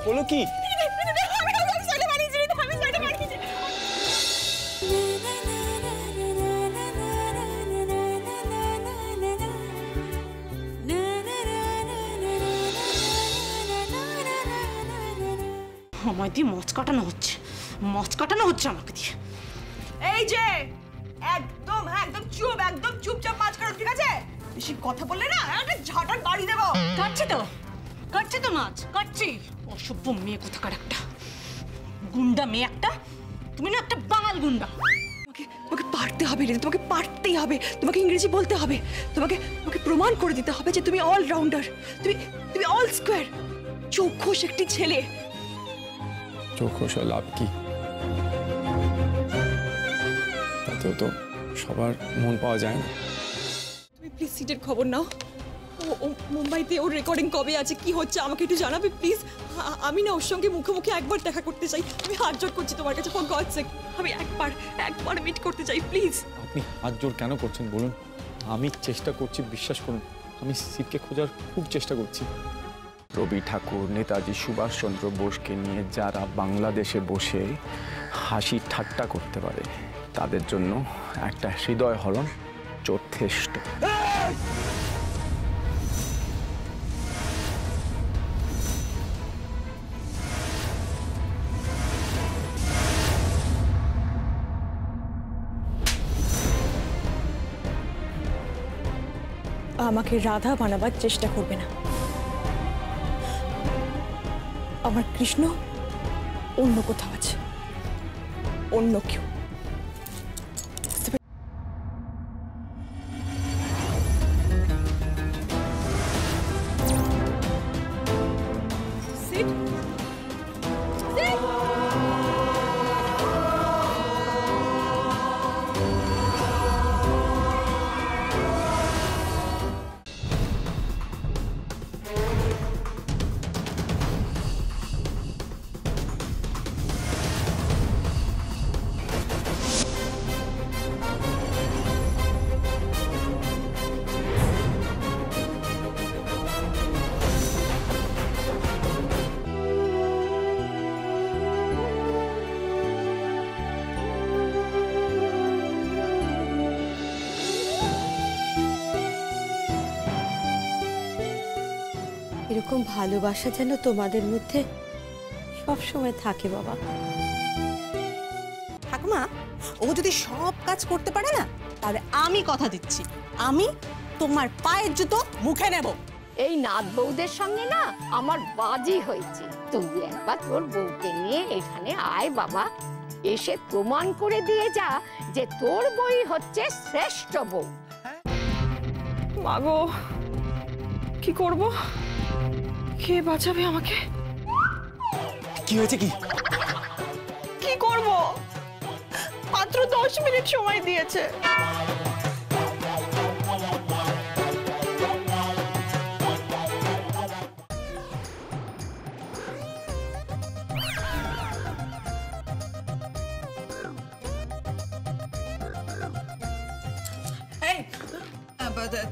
বলো কি? আমায় দিয়ে মাছ কাটানো হচ্ছে আমাকে দিয়ে। এই যে একদম একদম চুপচাপ মাছ কাটো, ঠিক আছে? বেশি কথা বললে না একটা ঝাঁটার বাড়ি দেবো। কাটছে তো মাছ কাটছি। অসভ্য মেয়ে কোথাকার একটা, গুন্ডা মেয়ে একটা। তুমি না একটা বাঙাল গুন্ডা। তোমাকে পারতে হবে রে, তোমাকে পারতেই হবে। তোমাকে ইংরেজি বলতে হবে, তোমাকে প্রমাণ করে দিতে হবে যে তুমি অলরাউন্ডার, তুমি অল স্কোয়ার, চৌখোশ একটি ছেলে। চৌখোশ লাভ কি? তাতেও তো সবার মন পাওয়া যায় না। তুমি প্লিজ সিটের খবর নাও। ও মুম্বাইতে ওর রেকর্ডিং কবে আছে, কি হচ্ছে আমাকে একটু জানাবে প্লিজ। আমি না ওর সঙ্গে মুখে একবার দেখা করতে চাই। আমি হাত জোড় করছি তোমার কাছে, ফর গডস সেক। আমি একবার মিট করতে চাই প্লিজ। আপনি হাত জোড় কেন করছেন বলুন? আমি চেষ্টা করছি, বিশ্বাস করুন। আমি সিটকে খোঁজার খুব চেষ্টা করছি। রবি ঠাকুর, নেতাজি সুভাষচন্দ্র বোসকে নিয়ে যারা বাংলাদেশে বসে হাসি ঠাট্টা করতে পারে, তাদের জন্য একটা হৃদয় হরণ যথেষ্ট। আমাকে রাধা বানাবার চেষ্টা করবে না। আমার কৃষ্ণ অন্য কোথাও আছে, অন্য কেউ। এরকম ভালোবাসা যেন তোমাদের মধ্যে সব সময় থাকে বাবা। ঠাকুমা, ও যদি সব কাজ করতে পারে না, তাহলে আমি কথা দিচ্ছি, আমি তোমার পায়ের জুতো মুখে নেব। এই নাত বউদের সঙ্গে না আমার বাজি হয়েছে। তুই একবার তোর বউকে নিয়ে এখানে আয় বাবা, এসে প্রমাণ করে দিয়ে যা যে তোর বই হচ্ছে শ্রেষ্ঠ বউ। মাগো, কি করব? কে বাঁচাবে আমাকে? কি হয়েছে? কি করব? মাত্র 10 মিনিট সময় দিয়েছে।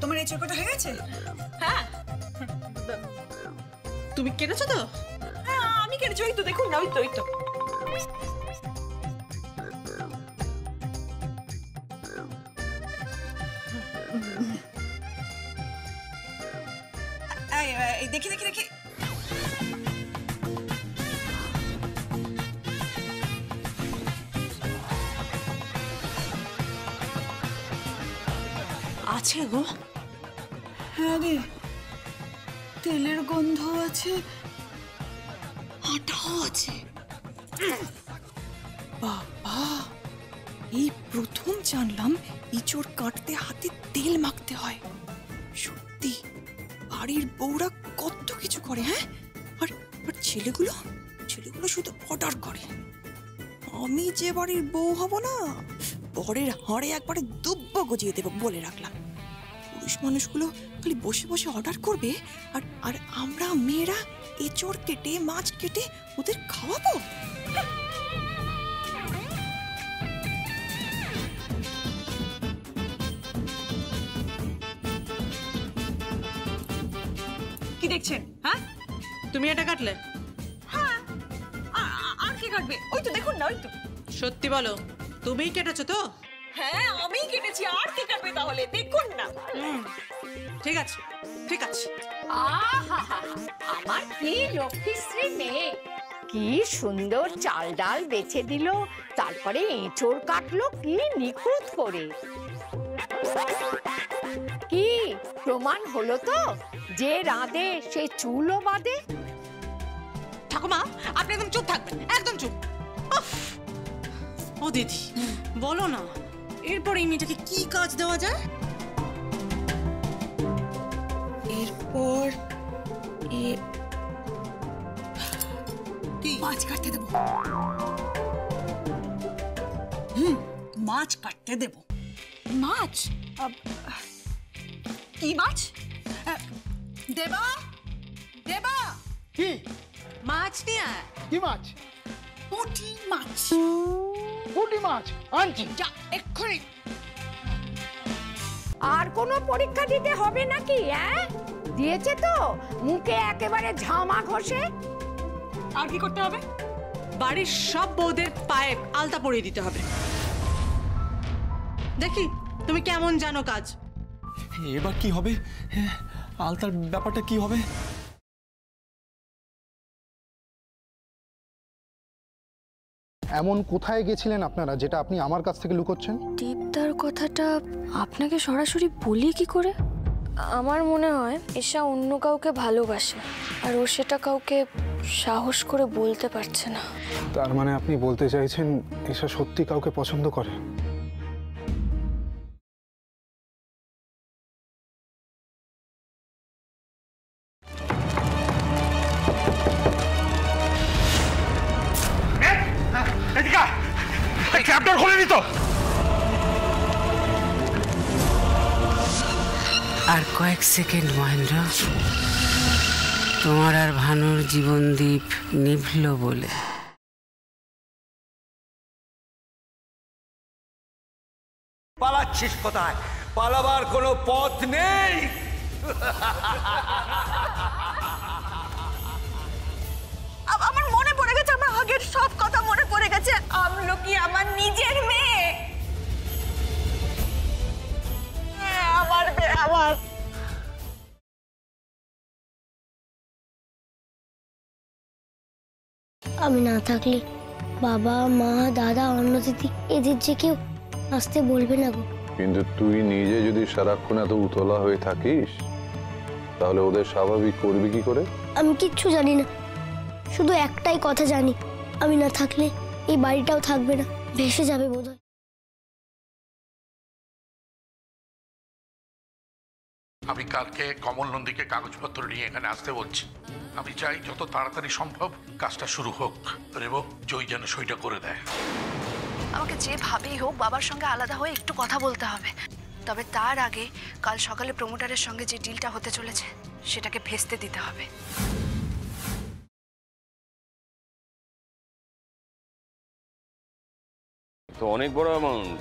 তোমার এই চোখটা হয়ে গেছে? হ্যাঁ, তুমি কেটেছো তো? হ্যাঁ, আমি কেটেছি। ওই তো দেখুন না, ওই তো দেখি। আছে গো। হ্যাঁ রে, তেলের গন্ধ আছে, আটাও আছে। বাবা, এই প্রথম জানলাম ইঁচড় কাটতে হাতে তেল মাখতে হয়। সত্যি বাড়ির বউরা কত কিছু করে। হ্যাঁ, আর ছেলেগুলো শুধু অর্ডার করে। আমি যে বাড়ির বউ হব না, বরের হাড়ে একবারে দুব্ব গজিয়ে দেব বলে রাখলাম। পুরুষ মানুষগুলো খালি বসে বসে অর্ডার করবে, আর আমরা মেয়েরা এঁচড় কেটে মাছ কেটে ওদের খাওয়াবো। কি দেখছেন? হ্যাঁ, তুমি এটা কাটলে? হ্যাঁ, আর কি কাটবে? ওই তো দেখুন না, ওই তো। সত্যি বলো, তুমিই কেটেছো তো? হ্যাঁ, আমিই কেটেছি, আর কি কাটবে তাহলে? দেখুন না। ঠিক আছে, ঠিক আছে। আহা, আমার কি লক্ষ্মীশ্রী মেয়ে, কি সুন্দর চাল ডাল বেছে দিল, তারপরে এঁচড় কাটলো কি নিখুঁত করে। কি প্রমাণ হলো তো যে রাঁধে সে চুলও বাঁধে? ঠাকুমা, আপনি একদম চুপ থাকবেন, একদম চুপ। উফ! ও দিদি, বলো না, এরপর এই মেয়েটাকে কি কাজ দেওয়া যায়? এরপর কি? মাছ কাটতে দেবো। মাছ কাটতে দেব? মাছ? কি মাছ? দেবা, দেবা, কি মাছ নিয়ে আয়। কি মাছ? পুঁটি মাছ। পুঁটি মাছ আনছি। যা এক্ষুনি। আর কোনো পরীক্ষা দিতে হবে নাকি? দিয়েছে তো, মুখে একেবারে ঝামা ঘষে। আর কি করতে হবে? বাড়ির সব বউদের পায়ে আলতা পরিয়ে দিতে হবে। দেখি তুমি কেমন জানো কাজ। এবার কি হবে? আলতার ব্যাপারটা কি হবে? এমন কোথায় গেছিলেন আপনারা যেটা আপনি আমার কাছ থেকে লুকোচ্ছেন? দীপদার কথাটা আপনাকে সরাসরি বলি কি করে? আমার মনে হয় এসা অন্য কাউকে ভালোবাসে, আর ও সেটা কাউকে সাহস করে বলতে পারছে না। তার মানে আপনি বলতে চাইছেন এসা সত্যি কাউকে পছন্দ করে? চ্যাপ্টার খুলে নিত। আর কয়েক সেকেন্ড মহেন্দ্র, তোমার আর ভানুর জীবনদীপ নিভল বলে। পালাচ্ছিস কোথায়? পালাবার কোনো পথ নেই। আমার মনে পড়ে গেছে, আমার আগের সব কথা মনে পড়ে গেছে। আমলকি আমার নিজের মেয়ে। আমার মেয়ে, আমার। আমি না থাকলে বাবা, মা, দাদা, অন্নদিদি এদের যে কেউ আসতে বলবে না গো। কিন্তু তুই নিজে যদি সারাক্ষণ এত উতলা হয়ে থাকিস, তাহলে ওদের স্বাভাবিক করবি কি করে? আমি কিচ্ছু জানি না, শুধু একটাই কথা জানি, আমি না থাকলে এই বাড়িটাও থাকবে না, ভেসে যাবে বোধহয়। আমি কালকে কমল নন্দীকে কাগজপত্র নিয়ে এখানে আসতে বলছি। আমি চাই যত তাড়াতাড়ি সম্ভব কাজটা শুরু হোক। রেবো, জয় যেন সইটা করে দেয়। আমাকে যেভাবেই হোক বাবার সঙ্গে আলাদা হয়ে একটু কথা বলতে হবে। তবে তার আগে কাল সকালে প্রমোটারের সঙ্গে যে ডিলটা হতে চলেছে সেটাকে ভেস্তে দিতে হবে। তো অনেক বড় অ্যামাউন্ট।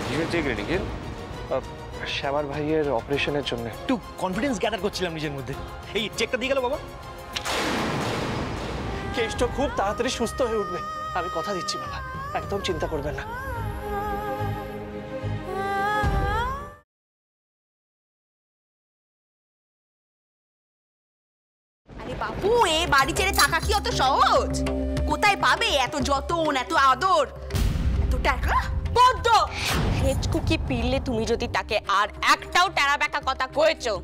কিসের চেক রেডি কি? শ্যামার ভাইয়ের অপারেশনের জন্য একটু কনফিডেন্স গ্যাদার করছিলাম নিজের মধ্যে। এই চেকটা দিয়ে গেল বাবা, কেসটা খুব তাড়াতাড়ি সুস্থ হয়ে উঠবে, আমি কথা দিচ্ছি বাবা, একদম চিন্তা করবেন না। আরে বাবু, এ বাড়ি ছেড়ে থাকা কি অত সহজ? কোথায় পাবে এত যতন, এত আদর, এত টাকা? বড্ড হেচকুকি পিরলে তুমি যদি তাকে আর একটাও টেরা বেকা কথা কয়েছো,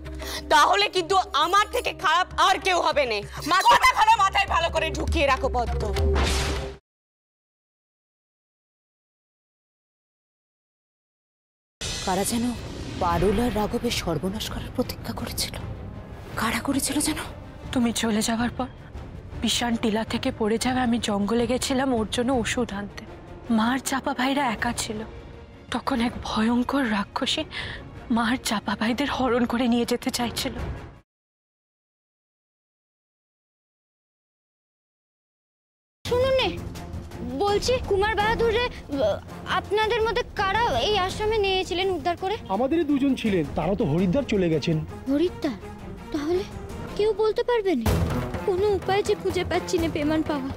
তাহলে কিন্তু আমার থেকে খারাপ আর কেউ হবে না। মাথাটা খারাপ, মাথায় ভালো করে ঢুকিয়ে রাখো পদ্ম। কারা যেন পারুল আর রাঘবের সর্বনাশ করার প্রতিজ্ঞা করেছিল। কারা করেছিল যেন? তুমি চলে যাওয়ার পর বিশান টিলা থেকে পড়ে যাবে, আমি জঙ্গলে গেছিলাম ওর জন্য ওষুধ আনতে। মার চাপা ভাইরা একা ছিল, তখন এক ভয়ঙ্কর রাক্ষসী মার চাপা ভাইদের হরণ করে নিয়ে যেতে চাইছিল। শুনুন নে, বলছি কুমার বাহাদুরে আপনাদের মধ্যে কারা এই আশ্রমে নিয়েছিলেন উদ্ধার করে? আমাদেরই দুজন ছিলেন, তারা তো হরিদ্বার চলে গেছেন। হরিদ্বার? তাহলে কেউ বলতে পারবে না কোনো উপায় যে খুঁজে পাচ্ছি না পেমান পাওয়া।